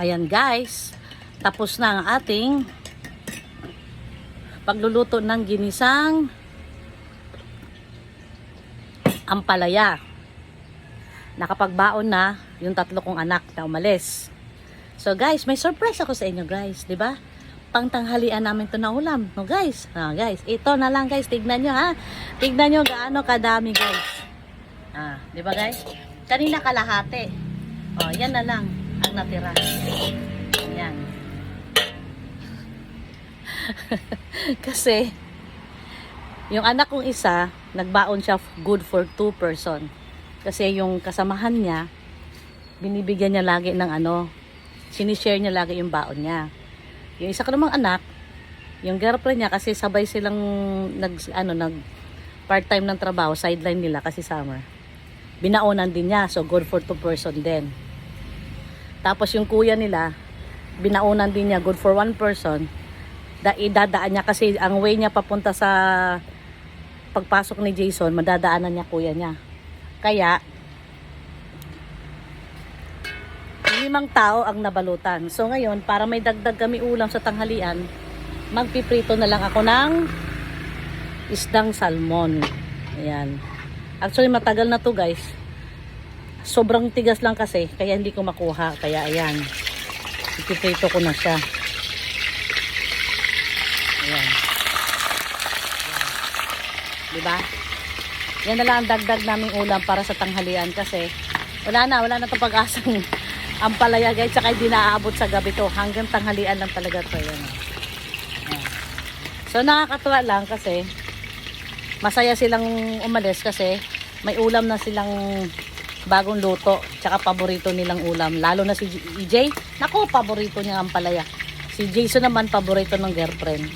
Ayan guys, tapos na ang ating pagluluto ng ginisang ampalaya. Nakapagbaon na yung tatlo kong anak na umalis. So guys, may surprise ako sa inyo guys, di ba? Pangtanghalian namin to na ulam, no guys? Guys, ito na lang guys, tignan nyo ha. Tignan nyo gaano kadami guys. Di ba guys? Kanina kalahati. Oh, yan na lang ang natira. Yan. Kasi yung anak kong isa, nagbaon siya good for 2 person. Kasi yung kasamahan niya, binibigyan niya lagi ng sinishare niya lagi yung baon niya. Yung isa ko namang anak, yung girlfriend niya, kasi sabay silang nag part-time ng trabaho, sideline nila kasi summer. Binaonan din niya, so good for 2 person din. Tapos yung kuya nila, binaonan din niya, good for 1 person. Idadaan niya kasi ang way niya papunta sa pagpasok ni Jason, madadaanan niya kuya niya. Kaya 5 tao ang nabalutan. So ngayon, para may dagdag kami ulam sa tanghalian, magpiprito na lang ako ng isdang salmon. Ayan. Actually matagal na to guys. Sobrang tigas lang kasi, kaya hindi ko makuha. Kaya ayan, ipiprito ko na siya. Ayan. Diba? Yan na lang ang dagdag naming ulam para sa tanghalian kasi wala na to pag-asang ampalaya guys, tsaka hindi naaabot sa gabi to, hanggang tanghalian lang talaga to. Yan. Ayan. So nakakatuwa lang kasi masaya silang umalis kasi may ulam na silang bagong luto, tsaka paborito nilang ulam, lalo na si EJ. Naku, paborito niya ang ampalaya. Si Jason naman paborito ng girlfriend.